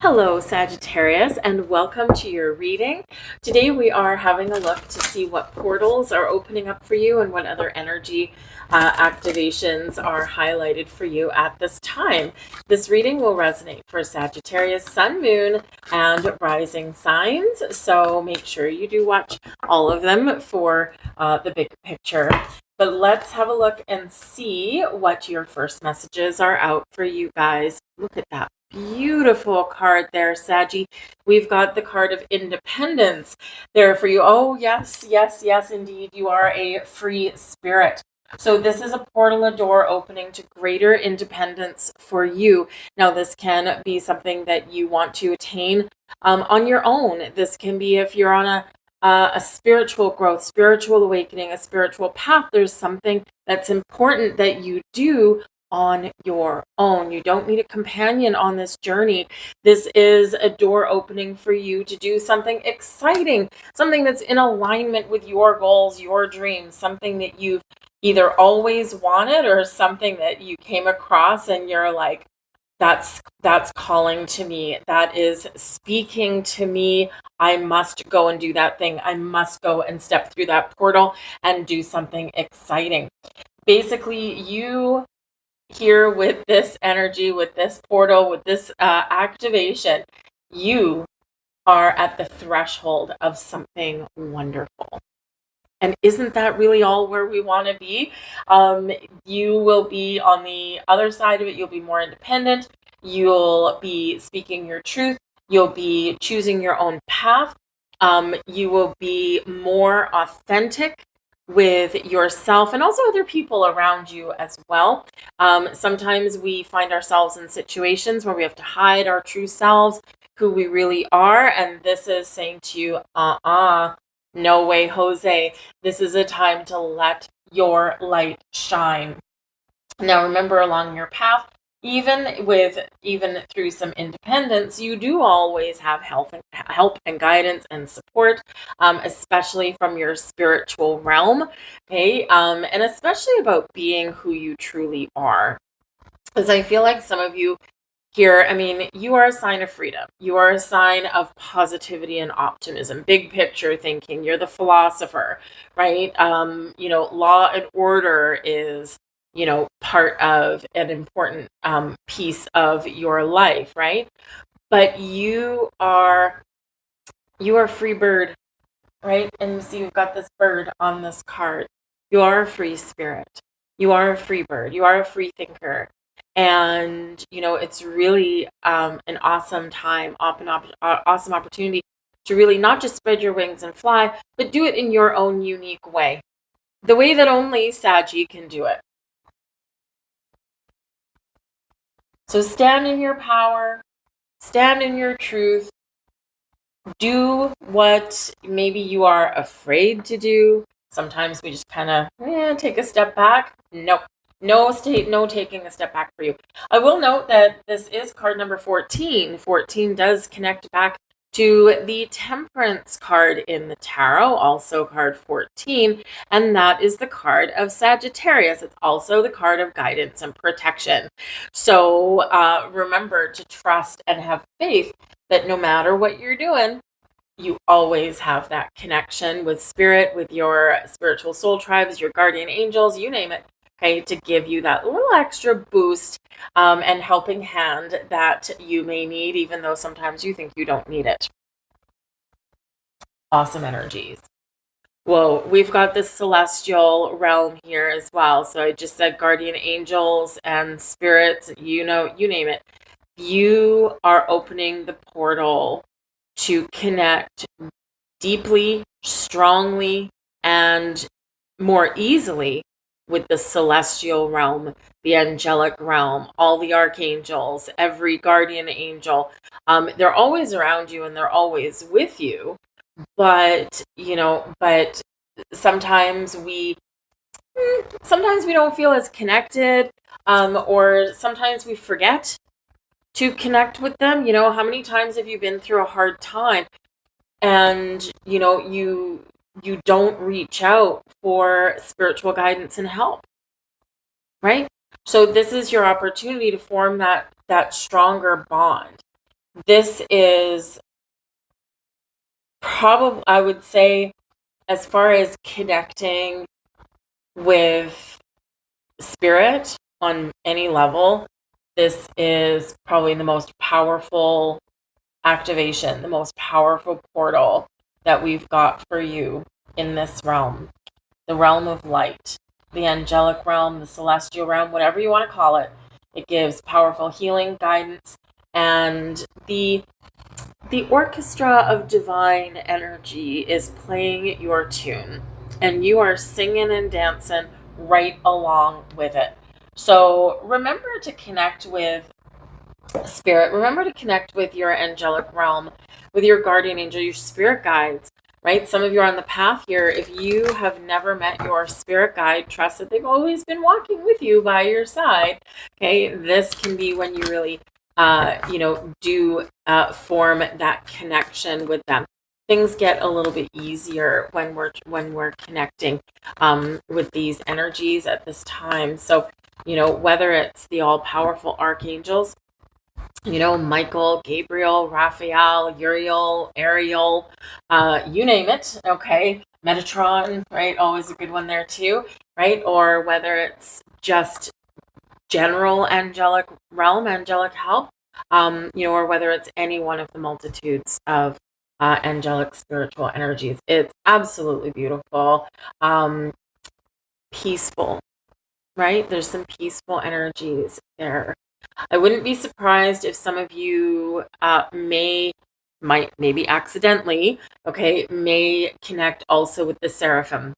Hello, Sagittarius, and welcome to your reading. Today we are having a look to see what portals are opening up for you and what other energy activations are highlighted for you at this time. This reading will resonate for Sagittarius, Sun, Moon, and Rising signs, so make sure you do watch all of them for the big picture. But let's have a look and see what your first messages are out for you guys. Look at that beautiful card there, Saggy. We've got the card of independence there for you. Oh, yes, yes, yes, indeed. You are a free spirit. So this is a portal, a door opening to greater independence for you. Now, this can be something that you want to attain on your own. This can be if you're on a spiritual growth, spiritual awakening, a spiritual path. There's something that's important that you do on your own. You don't need a companion on this journey. This is a door opening for you to do something exciting, something that's in alignment with your goals, your dreams, something that you've either always wanted or something that you came across and you're like, that's calling to me. That is speaking to me. I must go and do that thing. I must go and step through that portal and do something exciting. Basically, you here with this energy, with this portal, with this activation, you are at the threshold of something wonderful. And isn't that really all where we want to be? You will be on the other side of it. You'll be more independent. You'll be speaking your truth. You'll be choosing your own path. You will be more authentic with yourself and also other people around you as well. Sometimes we find ourselves in situations where we have to hide our true selves, who we really are. And this is saying to you, no way, Jose. This is a time to let your light shine. Now, remember, along your path, even through some independence, you do always have help and guidance and support, especially from your spiritual realm. Okay, and especially about being who you truly are. Because I feel like some of you here, I mean, you are a sign of freedom. You are a sign of positivity and optimism, big picture thinking. You're the philosopher, right? Law and order is, part of an important piece of your life, right? But you are a free bird, right? And you see, you've got this bird on this card. You are a free spirit. You are a free bird. You are a free thinker. And, it's really an awesome time, awesome opportunity to really not just spread your wings and fly, but do it in your own unique way. The way that only Saggy can do it. So stand in your power, stand in your truth, do what maybe you are afraid to do. Sometimes we just kind of take a step back. Nope. No taking a step back for you. I will note that this is card number 14. 14 does connect back to the Temperance card in the tarot, also card 14, and that is the card of Sagittarius. It's also the card of guidance and protection. So remember to trust and have faith that no matter what you're doing, you always have that connection with spirit, with your spiritual soul tribes, your guardian angels, you name it, okay, to give you that little extra boost and helping hand that you may need, even though sometimes you think you don't need it. Awesome energies. Whoa, we've got this celestial realm here as well. So I just said guardian angels and spirits, you name it. You are opening the portal to connect deeply, strongly, and more easily with the celestial realm, the angelic realm, all the archangels, every guardian angel. They're always around you and they're always with you. But, sometimes we don't feel as connected, or sometimes we forget to connect with them. How many times have you been through a hard time and, you don't reach out for spiritual guidance and help, right? So this is your opportunity to form that stronger bond. this is probably, I would say, as far as connecting with spirit on any level, this is probably the most powerful activation, the most powerful portal that we've got for you in this realm, the realm of light, the angelic realm, the celestial realm, whatever you want to call it. It gives powerful healing, guidance, and the orchestra of divine energy is playing your tune, and you are singing and dancing right along with it. So remember to connect with spirit. Remember to connect with your angelic realm, with your guardian angel, your spirit guides, right? Some of you are on the path here. If you have never met your spirit guide, trust that they've always been walking with you by your side. Okay, this can be when you really, do form that connection with them. Things get a little bit easier when we're connecting with these energies at this time. So, whether it's the all-powerful archangels, Michael, Gabriel, Raphael, Uriel, Ariel, you name it, okay? Metatron, right? Always a good one there too, right? Or whether it's just general angelic realm, angelic help, or whether it's any one of the multitudes of angelic spiritual energies. It's absolutely beautiful, peaceful, right? There's some peaceful energies there. I wouldn't be surprised if some of you maybe accidentally, okay, may connect also with the seraphim.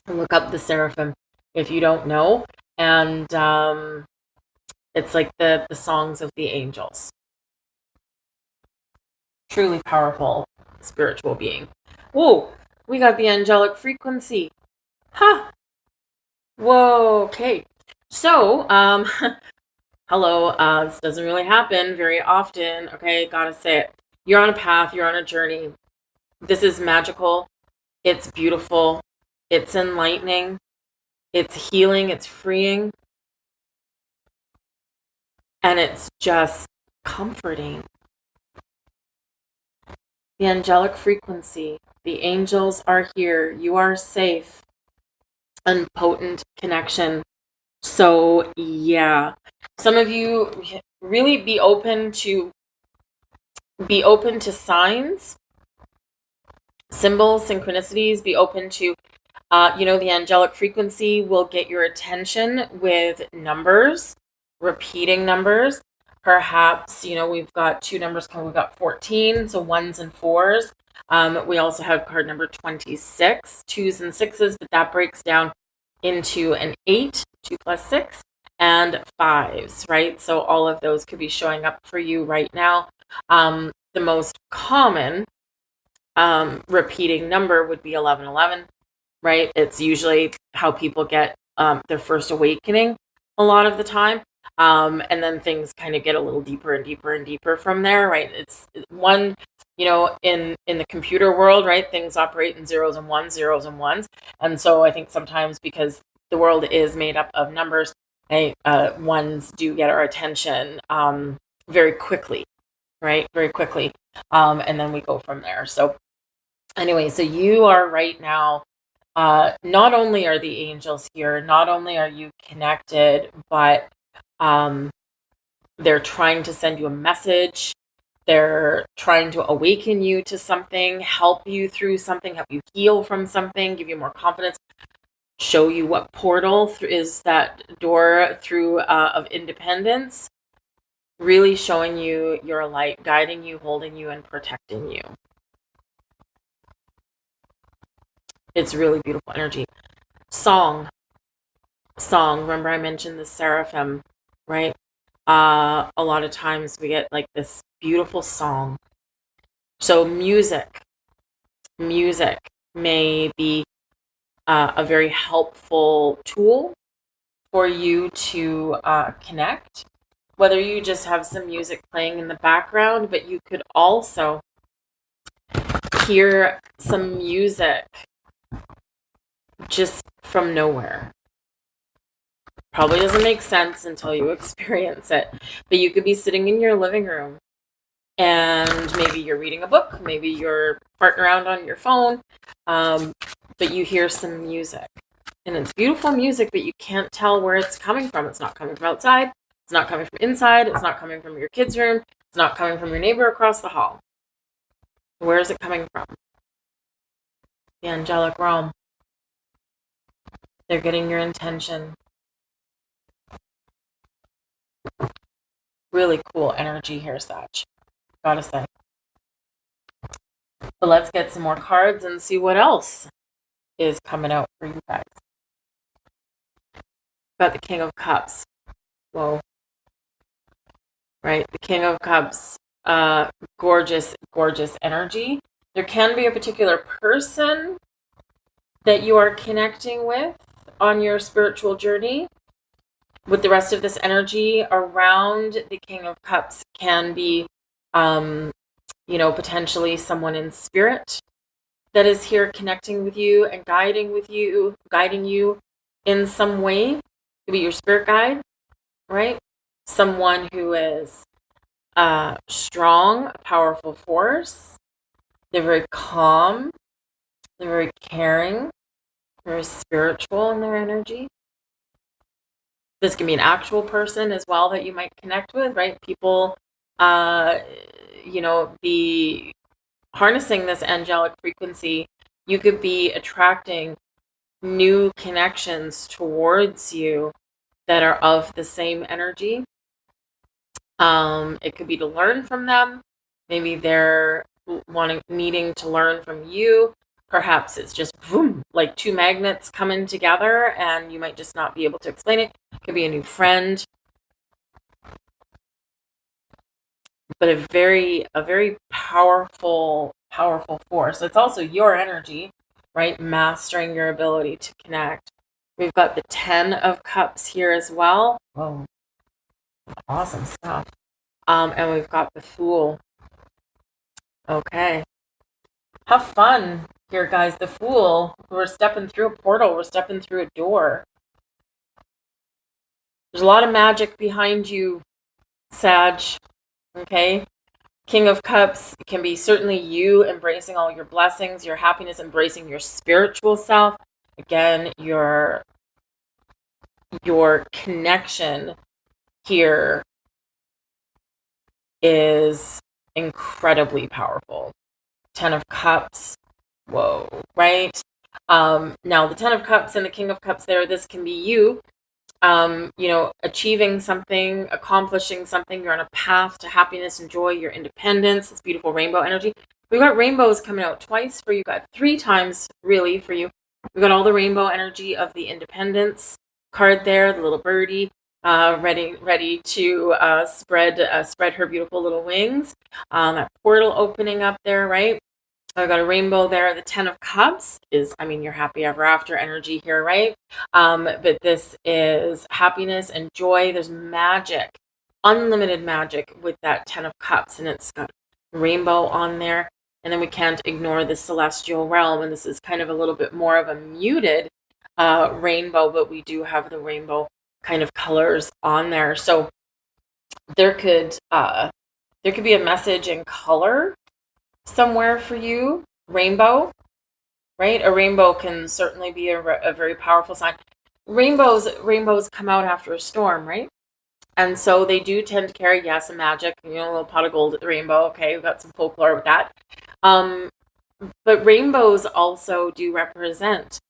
Look up the seraphim if you don't know. And it's like the songs of the angels. Truly powerful spiritual being. Whoa, we got the angelic frequency. Ha! Whoa, okay. So, hello, this doesn't really happen very often, okay? Gotta say it. You're on a path, you're on a journey. This is magical, it's beautiful, it's enlightening, it's healing, it's freeing, and it's just comforting. The angelic frequency, the angels are here, you are safe, and potent connection. So, yeah, some of you really be open to signs, symbols, synchronicities. Be open to the angelic frequency will get your attention with numbers, repeating numbers. Perhaps we've got two numbers coming. We've got 14, so ones and fours. We also have card number 26, twos and sixes, but that breaks down into an 8, 2 plus 6, and fives, right? So all of those could be showing up for you right now. The most common repeating number would be 1111, right? It's usually how people get their first awakening a lot of the time. And then things kind of get a little deeper and deeper and deeper from there, right? It's one, in the computer world, right? Things operate in zeros and ones, zeros and ones. And so I think sometimes because the world is made up of numbers, ones do get our attention very quickly, right? Very quickly. And then we go from there. So anyway, so you are right now, not only are the angels here, not only are you connected, but they're trying to send you a message. They're trying to awaken you to something, help you through something, help you heal from something, give you more confidence, show you what portal is that door through of independence, really showing you your light, guiding you, holding you, and protecting you. It's really beautiful energy. Song. Remember I mentioned the seraphim, right? A lot of times we get like this beautiful song. So music may be a very helpful tool for you to connect. Whether you just have some music playing in the background, but you could also hear some music just from nowhere. Probably doesn't make sense until you experience it. But you could be sitting in your living room and maybe you're reading a book, maybe you're farting around on your phone, but you hear some music. And it's beautiful music, but you can't tell where it's coming from. It's not coming from outside. It's not coming from inside. It's not coming from your kid's room. It's not coming from your neighbor across the hall. Where is it coming from? The angelic realm. They're getting your intention. Really cool energy here, Sag. Gotta say. But let's get some more cards and see what else is coming out for you guys. Got the King of Cups. Whoa. Right? The King of Cups. Gorgeous, gorgeous energy. There can be a particular person that you are connecting with on your spiritual journey. With the rest of this energy around the King of Cups can be, potentially someone in spirit that is here connecting with you and guiding you in some way. It could be your spirit guide, right? Someone who is strong, a powerful force. They're very calm. They're very caring. Very spiritual in their energy. This can be an actual person as well that you might connect with, right? People, be harnessing this angelic frequency. You could be attracting new connections towards you that are of the same energy. It could be to learn from them. Maybe they're needing to learn from you. Perhaps it's just boom, like two magnets coming together and you might just not be able to explain it. It could be a new friend. But a very powerful force. It's also your energy, right? Mastering your ability to connect. We've got the 10 of Cups here as well. Whoa. Awesome stuff. And we've got the Fool. Okay. Have fun here, guys. The Fool. We're stepping through a portal. We're stepping through a door. There's a lot of magic behind you, Sag. Okay. King of Cups can be certainly you embracing all your blessings, your happiness, embracing your spiritual self. Again, your connection here is incredibly powerful. 10 of Cups. Whoa, right? Now the 10 of Cups and the King of Cups there, this can be you, achieving something, accomplishing something. You're on a path to happiness and joy, your independence. It's beautiful rainbow energy. We've got rainbows coming out twice for you, got 3 times really for you. We've got all the rainbow energy of the independence card there, the little birdie, ready to spread her beautiful little wings. That portal opening up there, right? I've got a rainbow there. The 10 of Cups is, your happy ever after energy here, right? But this is happiness and joy. There's magic, unlimited magic with that 10 of Cups, and it's got rainbow on there. And then we can't ignore the celestial realm, and this is kind of a little bit more of a muted rainbow, but we do have the rainbow kind of colors on there. So there could be a message in color somewhere for you. Rainbow, right? A rainbow can certainly be a very powerful sign. Rainbows come out after a storm, right? And so they do tend to carry, yes, a magic, a little pot of gold at the rainbow. Okay, we've got some folklore with that. But rainbows also do represent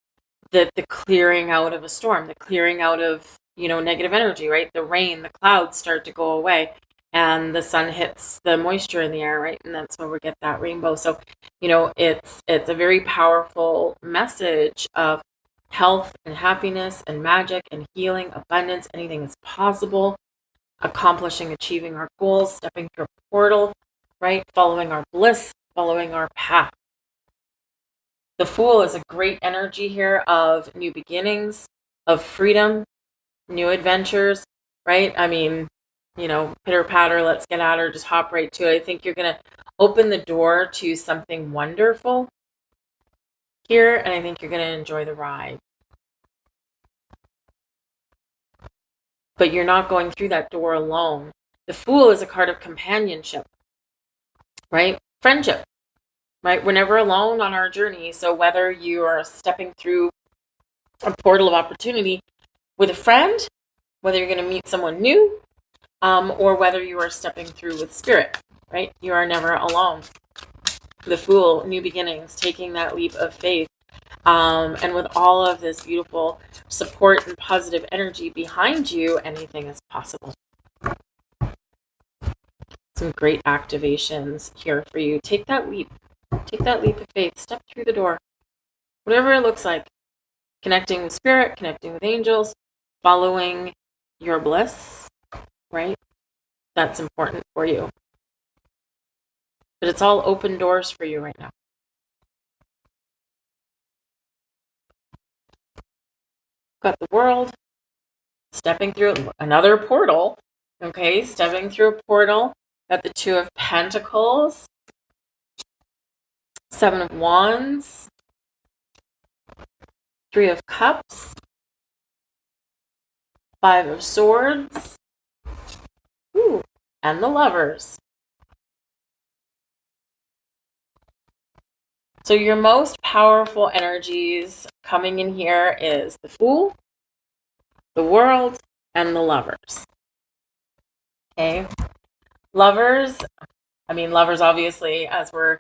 the clearing out of a storm, the clearing out of, negative energy, right? The rain, the clouds start to go away and the sun hits the moisture in the air, right? And that's where we get that rainbow. So, it's a very powerful message of health and happiness and magic and healing, abundance. Anything is possible. Accomplishing, achieving our goals, stepping through a portal, right? Following our bliss, following our path. The Fool is a great energy here of new beginnings, of freedom, new adventures, right? Pitter patter, let's get at her, just hop right to it. I think you're going to open the door to something wonderful here, and I think you're going to enjoy the ride. But you're not going through that door alone. The Fool is a card of companionship. right? Friendship, right? We're never alone on our journey. So whether you are stepping through a portal of opportunity with a friend, whether you're going to meet someone new, or whether you are stepping through with spirit, right? You are never alone. The Fool, new beginnings, taking that leap of faith. And with all of this beautiful support and positive energy behind you, anything is possible. Some great activations here for you. Take that leap. Take that leap of faith. Step through the door. Whatever it looks like. Connecting with spirit, connecting with angels, following your bliss, right? That's important for you. But it's all open doors for you right now. Got the World, stepping through another portal, okay? Stepping through a portal. Got the Two of Pentacles, Seven of Wands, Three of Cups, Five of Swords, ooh, and the Lovers. So your most powerful energies coming in here is the Fool, the World, and the Lovers. Okay. Lovers obviously, as we're,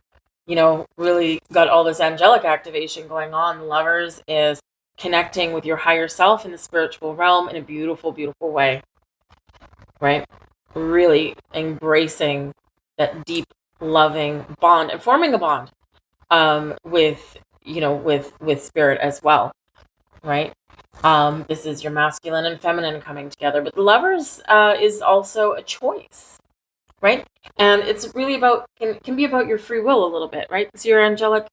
really got all this angelic activation going on, Lovers is connecting with your higher self in the spiritual realm in a beautiful, beautiful way, right? Really embracing that deep, loving bond and forming a bond with spirit as well, right? This is your masculine and feminine coming together, but the Lovers is also a choice, right? And it's really can be about your free will a little bit, right? So your angelic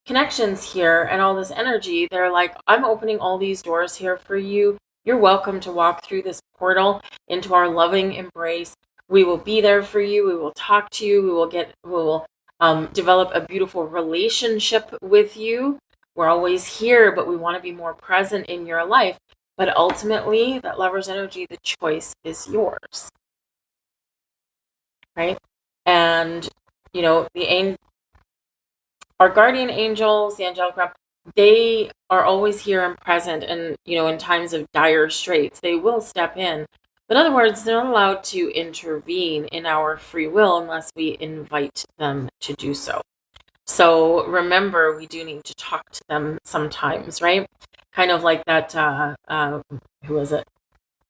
connections here and all this energy, they're like, I'm opening all these doors here for you. You're welcome to walk through this portal into our loving embrace. We will be there for you. We will talk to you. We will develop a beautiful relationship with you. We're always here, but we want to be more present in your life. But ultimately, that Lover's energy, the choice is yours, right? And, our guardian angels, the angelic realm, they are always here and present. And, in times of dire straits, they will step in. But in other words, they're not allowed to intervene in our free will unless we invite them to do so. So remember, we do need to talk to them sometimes, right? Kind of like that, who was it?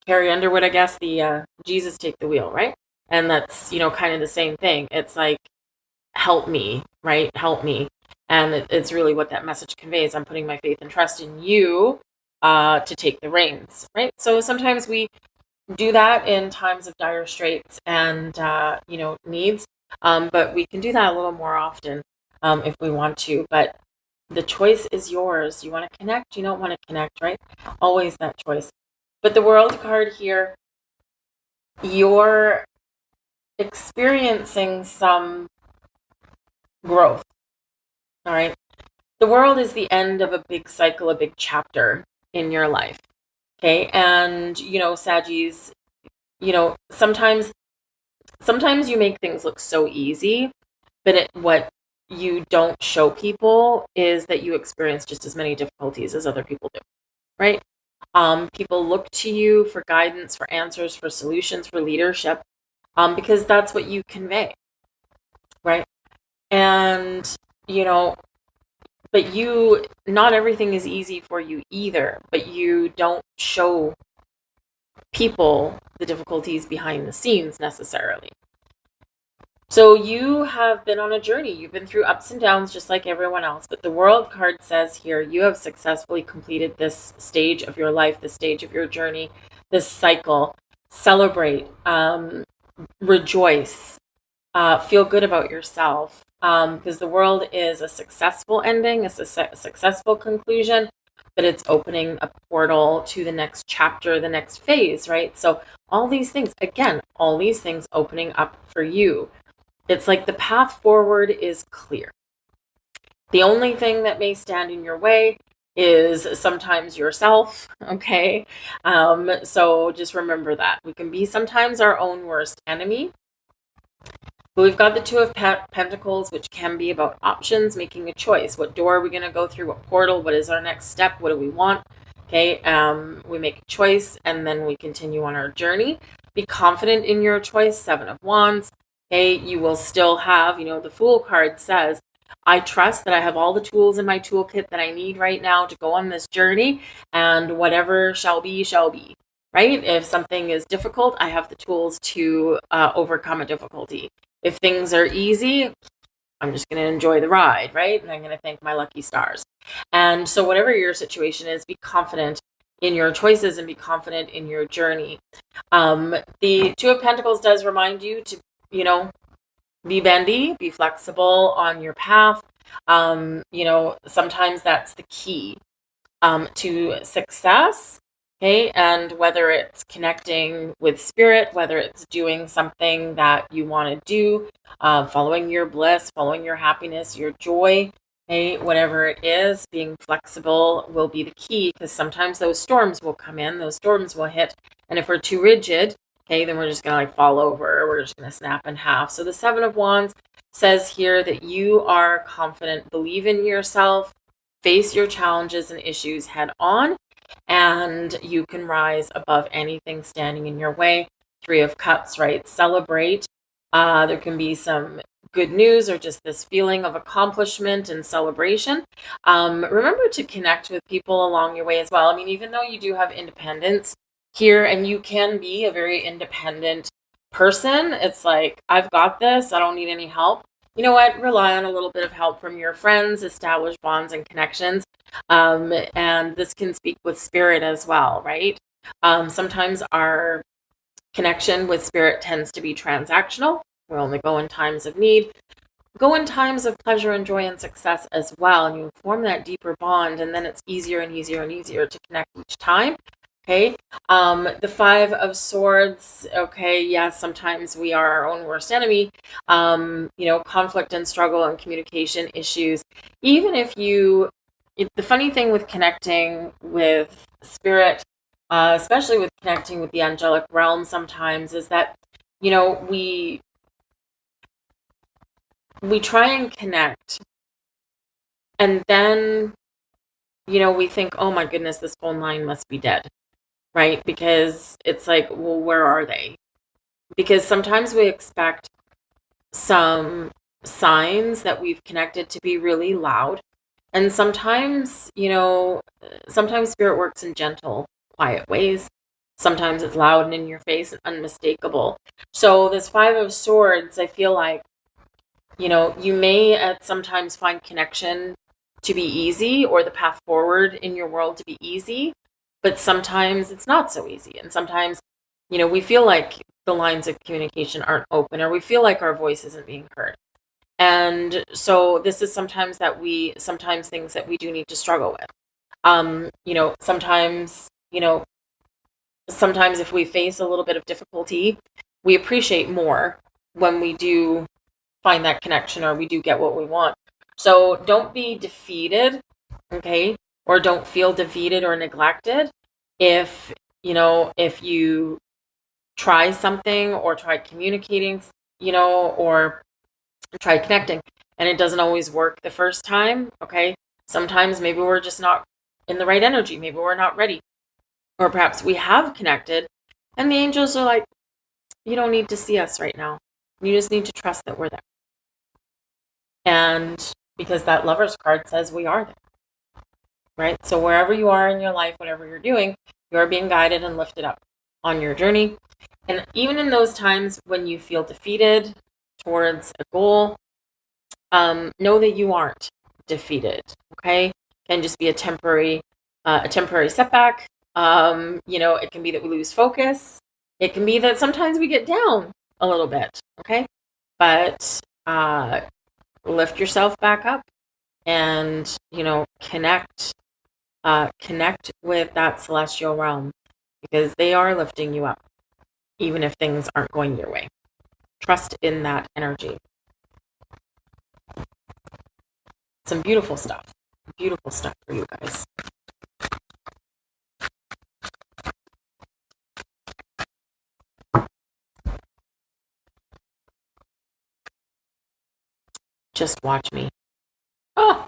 Carrie Underwood, I guess, the Jesus Take the Wheel, right? And that's, kind of the same thing. It's like, help me, right? Help me. And it's really what that message conveys. I'm putting my faith and trust in you to take the reins, right? So sometimes we do that in times of dire straits and, needs. But we can do that a little more often if we want to. But the choice is yours. You want to connect? You don't want to connect, right? Always that choice. But the World card here, you're experiencing some growth. All right. The World is the end of a big cycle, a big chapter in your life. Okay. And, Saggies, sometimes you make things look so easy, but what you don't show people is that you experience just as many difficulties as other people do, right? People look to you for guidance, for answers, for solutions, for leadership, because that's what you convey, right? And, but not everything is easy for you either, but you don't show people the difficulties behind the scenes necessarily. So you have been on a journey. You've been through ups and downs just like everyone else. But the World card says here, you have successfully completed this stage of your life, this stage of your journey, this cycle. Celebrate, rejoice, feel good about yourself. Because the World is a successful ending, it's a successful conclusion, but it's opening a portal to the next chapter, the next phase, right? So all these things opening up for you. It's like the path forward is clear. The only thing that may stand in your way is sometimes yourself, okay? So just remember that. We can be sometimes our own worst enemy. But we've got the Two of Pentacles, which can be about options, making a choice. What door are we going to go through? What portal? What is our next step? What do we want? Okay, we make a choice and then we continue on our journey. Be confident in your choice. Seven of Wands. Okay, you will still have, the Fool card says, I trust that I have all the tools in my toolkit that I need right now to go on this journey, and whatever shall be, shall be. Right? If something is difficult, I have the tools to overcome a difficulty. If things are easy, I'm just going to enjoy the ride, right? And I'm going to thank my lucky stars. And so whatever your situation is, be confident in your choices and be confident in your journey. The Two of Pentacles does remind you to, be bendy, be flexible on your path. Sometimes that's the key to success. Okay, and whether it's connecting with spirit, whether it's doing something that you want to do, following your bliss, following your happiness, your joy, okay, whatever it is, being flexible will be the key, because sometimes those storms will come in, those storms will hit, and if we're too rigid, okay, then we're just going to fall over, we're just going to snap in half. So the Seven of Wands says here that you are confident, believe in yourself, face your challenges and issues head on, and you can rise above anything standing in your way. Three of Cups, right? Celebrate. There can be some good news or just this feeling of accomplishment and celebration. Remember to connect with people along your way as well. I mean, even though you do have independence here and you can be a very independent person, it's like, I've got this, I don't need any help. You know what? Rely on a little bit of help from your friends, establish bonds and connections. And this can speak with spirit as well, right? Sometimes our connection with spirit tends to be transactional. We only go in times of need. Go in times of pleasure and joy and success as well. And you form that deeper bond, and then it's easier and easier and easier to connect each time. Okay. The Five of Swords. Okay. Yes. Sometimes we are our own worst enemy. Conflict and struggle and communication issues. Even if the funny thing with connecting with spirit, especially with connecting with the angelic realm sometimes, is that, we try and connect, and then, we think, oh my goodness, this phone line must be dead. Right? Because it's like, well, where are they? Because sometimes we expect some signs that we've connected to be really loud. And sometimes, sometimes spirit works in gentle, quiet ways. Sometimes it's loud and in your face and unmistakable. So this Five of Swords, I feel like, you may sometimes find connection to be easy, or the path forward in your world to be easy. But sometimes it's not so easy. And sometimes, we feel like the lines of communication aren't open, or we feel like our voice isn't being heard. And so this is sometimes things that we do need to struggle with. Sometimes if we face a little bit of difficulty, we appreciate more when we do find that connection, or we do get what we want. So don't be defeated, okay? Or don't feel defeated or neglected if you try something, or try communicating, or try connecting, and it doesn't always work the first time. Okay, sometimes maybe we're just not in the right energy, maybe we're not ready, or perhaps we have connected and the angels are like, you don't need to see us right now, you just need to trust that we're there. And because that Lover's card says we are there, right? So wherever you are in your life, whatever you're doing, you're being guided and lifted up on your journey. And even in those times when you feel defeated towards a goal, know that you aren't defeated. Okay, it can just be a temporary setback. It can be that we lose focus. It can be that sometimes we get down a little bit. Okay, but lift yourself back up, and connect with that celestial realm, because they are lifting you up, even if things aren't going your way. Trust in that energy. Some beautiful stuff for you guys. Just watch me. Oh,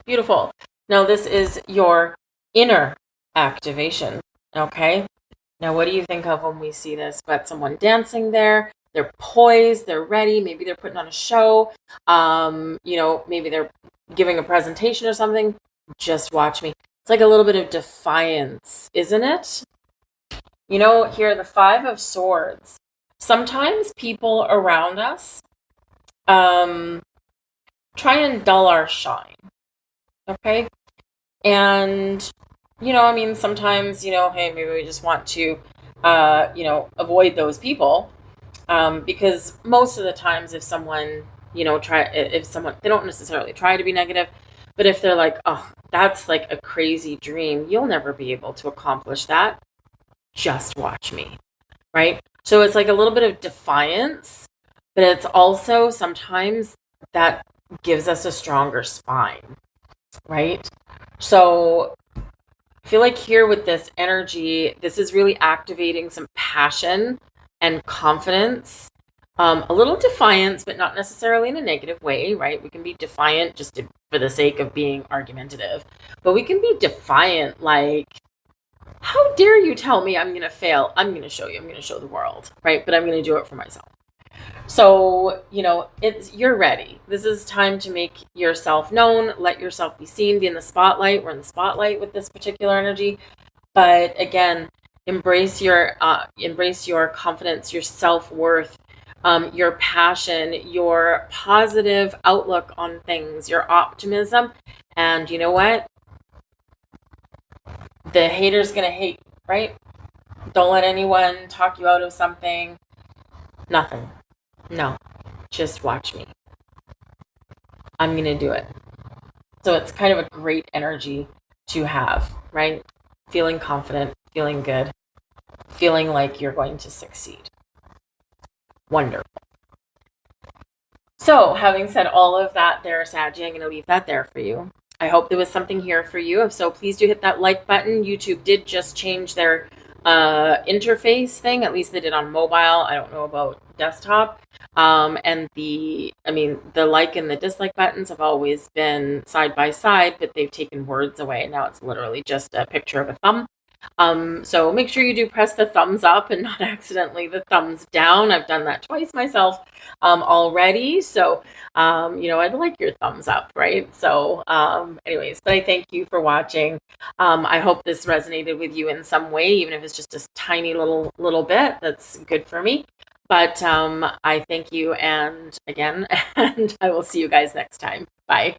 beautiful. Now this is your inner activation, okay? Now what do you think of when we see this? Got someone dancing there, they're poised, they're ready, maybe they're putting on a show, maybe they're giving a presentation or something. Just watch me. It's like a little bit of defiance, isn't it? Here, the Five of Swords. Sometimes people around us try and dull our shine, okay? And, sometimes, hey, maybe we just want to, avoid those people. Because most of the times if someone, they don't necessarily try to be negative, but if they're like, oh, that's like a crazy dream, you'll never be able to accomplish that. Just watch me, right? So it's like a little bit of defiance, but it's also sometimes that gives us a stronger spine, right? So I feel like here with this energy, this is really activating some passion and confidence, a little defiance, but not necessarily in a negative way, right? We can be defiant for the sake of being argumentative, but we can be defiant like, how dare you tell me I'm going to fail? I'm going to show you. I'm going to show the world, right? But I'm going to do it for myself. So, you're ready. This is time to make yourself known, let yourself be seen, be in the spotlight. We're in the spotlight with this particular energy. But again, embrace your confidence, your self-worth, your passion, your positive outlook on things, your optimism. And you know what? The hater's going to hate, right? Don't let anyone talk you out of something. Nothing. No, just watch me. I'm going to do it. So it's kind of a great energy to have, right? Feeling confident, feeling good, feeling like you're going to succeed. Wonderful. So having said all of that there, Saggy, I'm going to leave that there for you. I hope there was something here for you. If so, please do hit that like button. YouTube did just change their interface thing. At least they did on mobile. I don't know about desktop. And the like and the dislike buttons have always been side by side, but they've taken words away. Now it's literally just a picture of a thumb. So make sure you do press the thumbs up and not accidentally the thumbs down. I've done that twice myself already. So, I'd like your thumbs up, right? So, anyways, but I thank you for watching. I hope this resonated with you in some way, even if it's just a tiny little bit. That's good for me. But I thank you, and again, and I will see you guys next time. Bye.